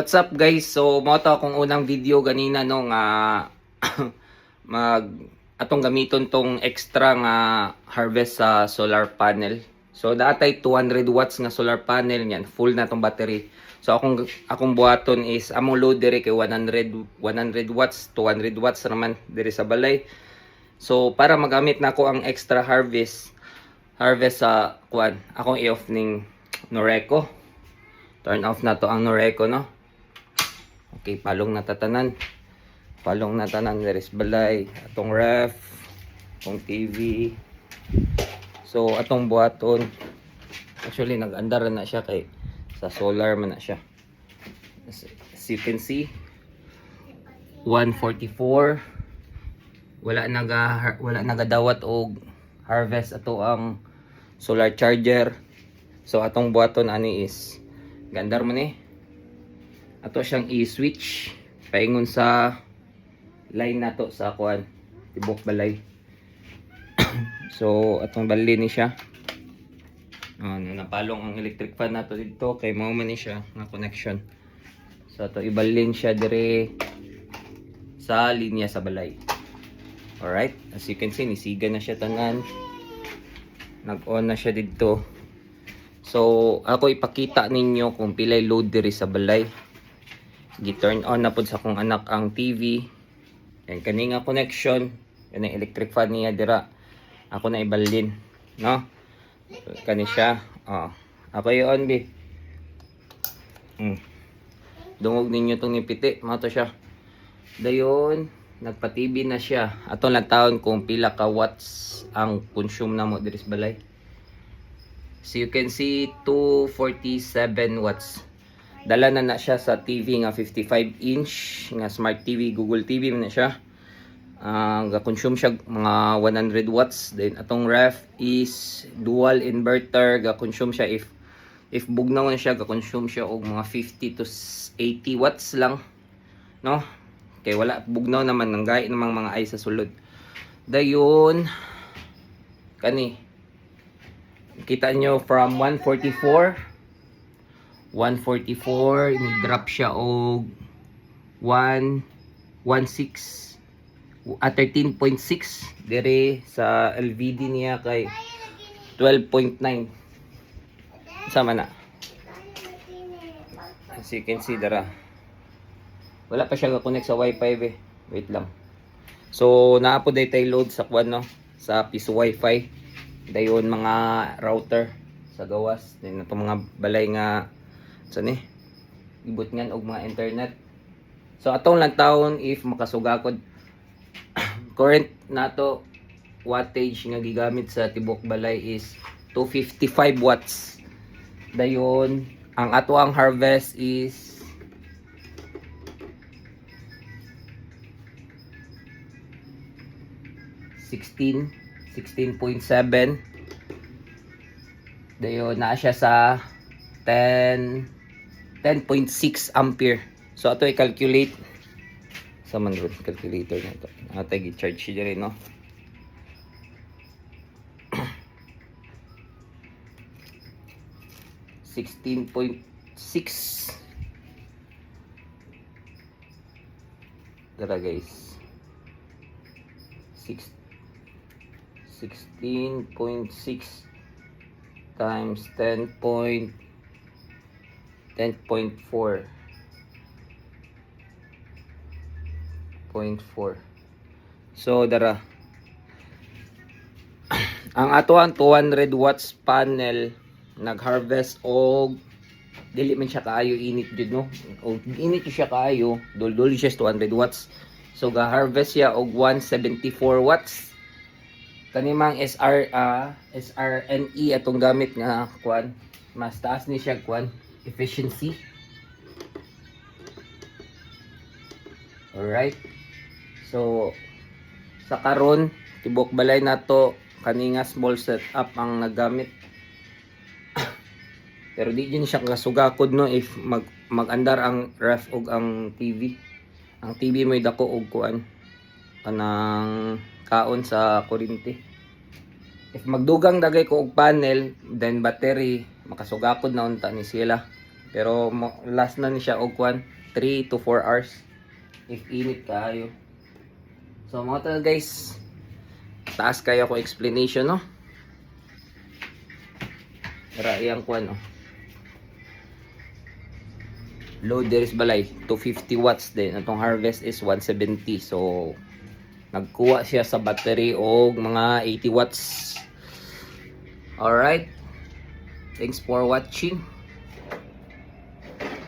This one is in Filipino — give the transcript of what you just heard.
What's up guys? So mo to akong unang video ganina no nga mag atong gamiton tong extra nga harvest sa solar panel. So daatay 200 watts nga solar panel niyan, full na tong battery. So akong buhaton is among load dire kay 100 watts, 200 watts naman dire sa balay. So para magamit na ako ang extra harvest sa kuan, akong i-off ning Noreko. Turn off na to ang Noreko no. Okay, palong natatanan. Palong natanan there is balay, atong ref, atong TV. So atong buhaton. Actually nag-andar na siya kay sa solar man na siya. As you can see, 144. Wala nagadawat og harvest ato ang solar charger. So atong buhaton ani is gandar man eh. Ato siyang i-switch paingon sa line nato sa kuan tibok balay. So atong bali ni siya. Napalong ang electric fan nato dito kay mao man ni siya nga connection. So ato ibalin siya dire sa linya sa balay. Alright, as you can see nisiga na siya tanan. Nag-on na siya dito. So ako ipakita ninyo kung pilay load diri sa balay. Gi-turn on na pod sa akong anak ang TV. And kani nga connection, yan ang electric fan niya dira. Ako na ibalin, no? So, kani siya. Ako i-on bi. Dungog ninyo tong nipiti, mo to siya. Dayon, nagpa-TV na siya. Atong lang taon kung pila ka watts ang consume namo diri sa balay. So you can see 247 watts. Dala na siya sa TV nga 55 inch nga smart TV, Google TV man na siya. Ga-consume siya mga 100 watts. Then atong ref is dual inverter, ga-consume siya if bugnaw na siya, ga-consume siya og mga 50 to 80 watts lang, no? Kay wala bugnaw naman nang gay namang mga ay sa sulod. Dayon kani kita nyo from 144 ni-drop siya og 116 at 13.6 dire sa LVD niya kay 12.9 sama na. As you can see dara, wala pa siya ga-connect sa wifi be. Wait lang. So naa po day load sa kwan no, sa piso wifi. Dayon mga router sa gawas din ato mga balay nga sani ibot ngan og mga internet. So atong lang taon if makasugakod current nato wattage nga gigamit sa tibok balay is 255 watts. Dayon ang ato ang harvest is 16.7. Dayon naa siya sa 10.6 ampere. So ato i-calculate sa man ron calculator na to. Ato i-charge siya rin no. $16.6 tara guys. 16.6 times 10.4. So dara ang ato ang 200 watts panel nag-harvest og dili man siya kaayo init jud no. Og init siya kaayo, dul siya 200 watts. So ga-harvest siya og 174 watts. Kanimang SRNE atong gamit nga kwan, mas taas ni siya kwan efficiency. Alright. So sa karon tibok balay nato kani nga small setup ang nagamit. Pero di din siya kasugakod no if mag-andar ang ref og ang TV. Ang TV may dako og kuan kanang kaon sa kuryente. If magdugang dagay ko og panel then battery makasugakod na unta ni sila. Pero last na ni siya og kwan 3 to 4 hours if init kaayo. So mga to guys, taas kaya ko explanation no. Tara iyang kwan no. Load there is balay 250 watts din. Atong harvest is 170. So nagkuha siya sa battery og mga 80 watts. Alright. Thanks for watching.